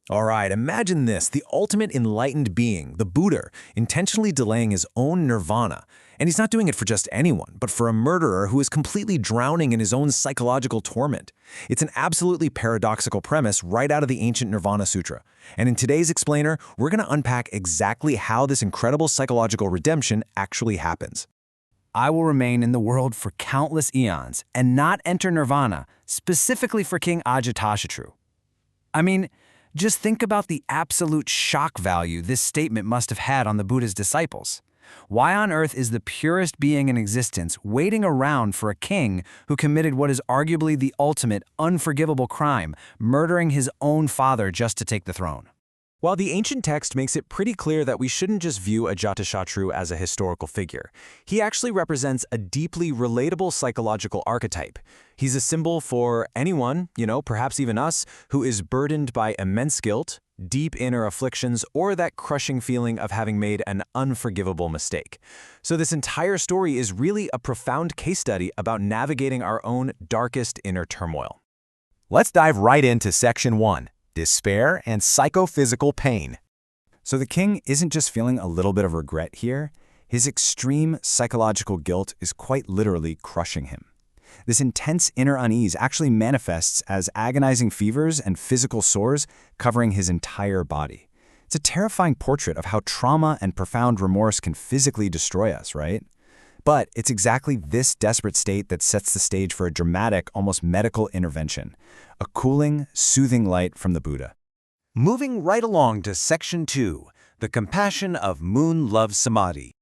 All right, imagine this, the ultimate enlightened being, the Buddha, intentionally delaying his own nirvana. And he's not doing it for just anyone, but for a murderer who is completely drowning in his own psychological torment. It's an absolutely paradoxical premise right out of the ancient Nirvana Sutra. And in today's explainer, we're going to unpack exactly how this incredible psychological redemption actually happens. I will remain in the world for countless eons and not enter nirvana, specifically for King Ajatashatru. I mean, just think about the absolute shock value this statement must have had on the Buddha's disciples. Why on earth is the purest being in existence waiting around for a king who committed what is arguably the ultimate, unforgivable crime, murdering his own father just to take the throne? While the ancient text makes it pretty clear that we shouldn't just view Ajatashatru as a historical figure, he actually represents a deeply relatable psychological archetype. He's a symbol for anyone, perhaps even us, who is burdened by immense guilt, deep inner afflictions, or that crushing feeling of having made an unforgivable mistake. So this entire story is really a profound case study about navigating our own darkest inner turmoil. Let's dive right into Section 1. Despair and psychophysical pain. So the king isn't just feeling a little bit of regret here. His extreme psychological guilt is quite literally crushing him. This intense inner unease actually manifests as agonizing fevers and physical sores covering his entire body. It's a terrifying portrait of how trauma and profound remorse can physically destroy us, right? But it's exactly this desperate state that sets the stage for a dramatic, almost medical intervention, a cooling, soothing light from the Buddha. Moving right along to Section 2, the compassion of Moon Love Samadhi.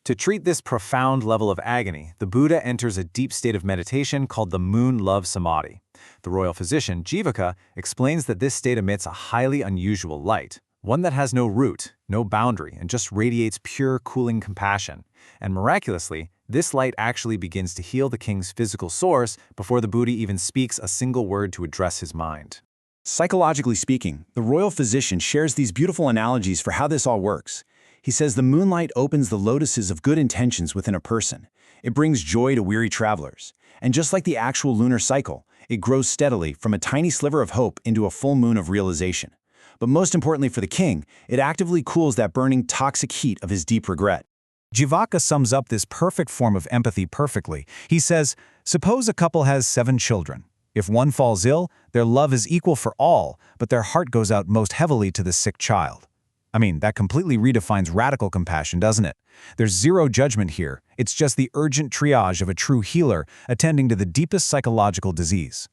To treat this profound level of agony, the Buddha enters a deep state of meditation called the Moon Love Samadhi. The royal physician, Jivaka, explains that this state emits a highly unusual light, one that has no root, no boundary, and just radiates pure, cooling compassion. And miraculously, this light actually begins to heal the king's physical sores before the Buddha even speaks a single word to address his mind. Psychologically speaking, the royal physician shares these beautiful analogies for how this all works. He says the moonlight opens the lotuses of good intentions within a person. It brings joy to weary travelers. And just like the actual lunar cycle, it grows steadily from a tiny sliver of hope into a full moon of realization. But most importantly for the king, it actively cools that burning toxic heat of his deep regret. Jivaka sums up this perfect form of empathy perfectly. He says, suppose a couple has 7 children. If one falls ill, their love is equal for all, but their heart goes out most heavily to the sick child. I mean, that completely redefines radical compassion, doesn't it? There's zero judgment here. It's just the urgent triage of a true healer attending to the deepest psychological disease.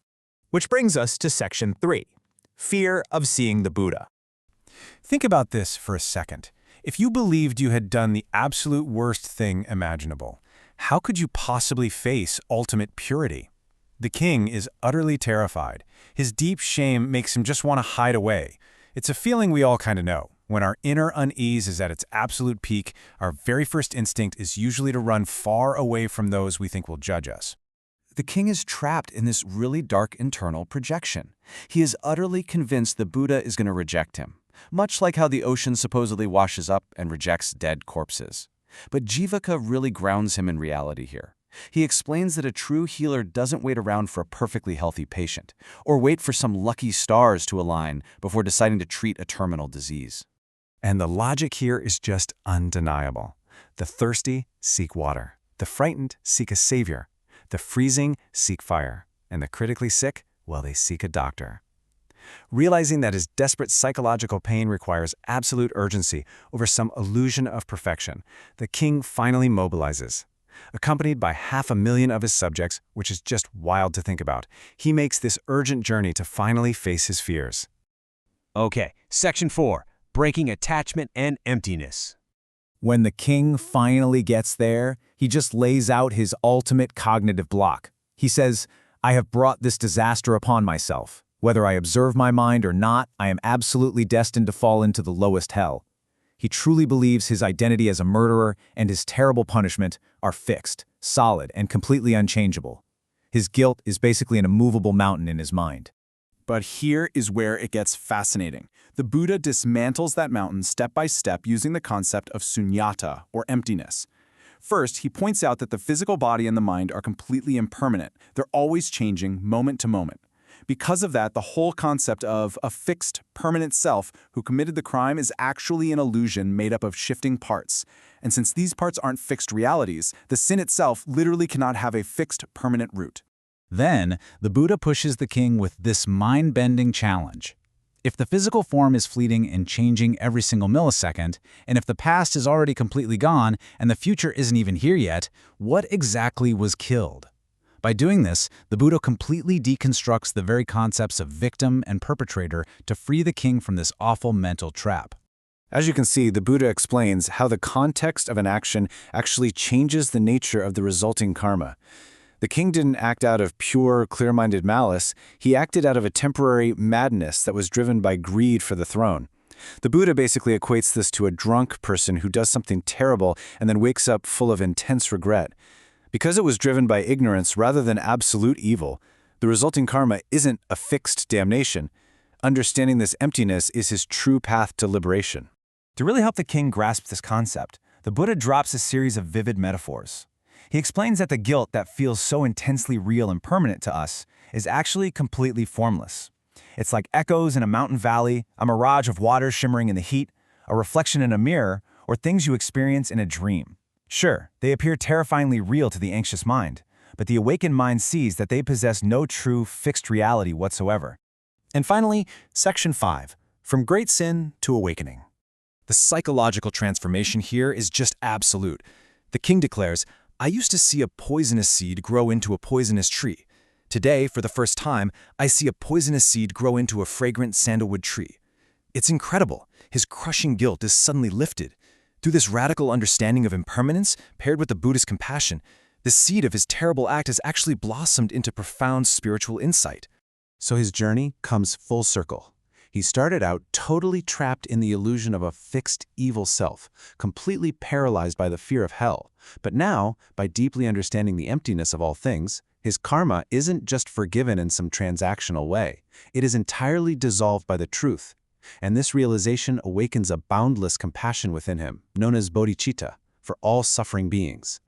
Which brings us to Section 3, fear of seeing the Buddha. Think about this for a second. If you believed you had done the absolute worst thing imaginable, how could you possibly face ultimate purity? The king is utterly terrified. His deep shame makes him just want to hide away. It's a feeling we all kind of know. When our inner unease is at its absolute peak, our very first instinct is usually to run far away from those we think will judge us. The king is trapped in this really dark internal projection. He is utterly convinced the Buddha is going to reject him, much like how the ocean supposedly washes up and rejects dead corpses. But Jivaka really grounds him in reality here. He explains that a true healer doesn't wait around for a perfectly healthy patient, or wait for some lucky stars to align before deciding to treat a terminal disease. And the logic here is just undeniable. The thirsty seek water. The frightened seek a savior. The freezing seek fire. And the critically sick, well, they seek a doctor. Realizing that his desperate psychological pain requires absolute urgency over some illusion of perfection, the king finally mobilizes. Accompanied by 500,000 of his subjects, which is just wild to think about, he makes this urgent journey to finally face his fears. Okay, Section 4, breaking attachment and emptiness. When the king finally gets there, he just lays out his ultimate cognitive block. He says, I have brought this disaster upon myself. Whether I observe my mind or not, I am absolutely destined to fall into the lowest hell. He truly believes his identity as a murderer and his terrible punishment are fixed, solid, and completely unchangeable. His guilt is basically an immovable mountain in his mind. But here is where it gets fascinating. The Buddha dismantles that mountain step by step using the concept of sunyata, or emptiness. First, he points out that the physical body and the mind are completely impermanent. They're always changing, moment to moment. Because of that, the whole concept of a fixed, permanent self who committed the crime is actually an illusion made up of shifting parts. And since these parts aren't fixed realities, the sin itself literally cannot have a fixed, permanent root. Then, the Buddha pushes the king with this mind-bending challenge. If the physical form is fleeting and changing every single millisecond, and if the past is already completely gone and the future isn't even here yet, what exactly was killed? By doing this, the Buddha completely deconstructs the very concepts of victim and perpetrator to free the king from this awful mental trap. As you can see, the Buddha explains how the context of an action actually changes the nature of the resulting karma. The king didn't act out of pure, clear-minded malice. He acted out of a temporary madness that was driven by greed for the throne. The Buddha basically equates this to a drunk person who does something terrible and then wakes up full of intense regret. Because it was driven by ignorance rather than absolute evil, the resulting karma isn't a fixed damnation. Understanding this emptiness is his true path to liberation. To really help the king grasp this concept, the Buddha drops a series of vivid metaphors. He explains that the guilt that feels so intensely real and permanent to us is actually completely formless. It's like echoes in a mountain valley, a mirage of water shimmering in the heat, a reflection in a mirror, or things you experience in a dream. Sure, they appear terrifyingly real to the anxious mind, but the awakened mind sees that they possess no true, fixed reality whatsoever. And finally, Section 5, From Great Sin to Awakening. The psychological transformation here is just absolute. The king declares, "I used to see a poisonous seed grow into a poisonous tree. Today, for the first time, I see a poisonous seed grow into a fragrant sandalwood tree." It's incredible. His crushing guilt is suddenly lifted. Through this radical understanding of impermanence, paired with the Buddhist compassion, the seed of his terrible act has actually blossomed into profound spiritual insight. So his journey comes full circle. He started out totally trapped in the illusion of a fixed evil self, completely paralyzed by the fear of hell. But now, by deeply understanding the emptiness of all things, his karma isn't just forgiven in some transactional way. It is entirely dissolved by the truth. And this realization awakens a boundless compassion within him, known as bodhicitta, for all suffering beings.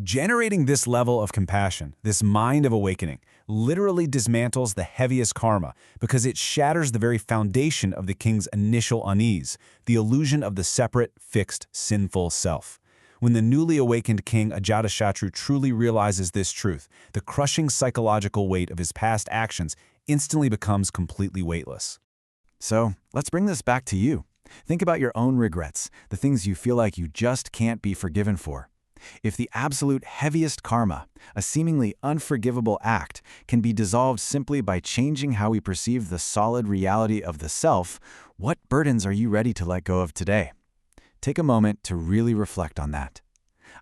Generating this level of compassion, this mind of awakening, literally dismantles the heaviest karma because it shatters the very foundation of the king's initial unease, the illusion of the separate, fixed, sinful self. When the newly awakened king Ajatashatru truly realizes this truth, the crushing psychological weight of his past actions instantly becomes completely weightless. So, let's bring this back to you. Think about your own regrets, the things you feel like you just can't be forgiven for. If the absolute heaviest karma, a seemingly unforgivable act, can be dissolved simply by changing how we perceive the solid reality of the self, what burdens are you ready to let go of today? Take a moment to really reflect on that.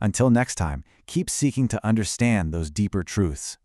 Until next time, keep seeking to understand those deeper truths.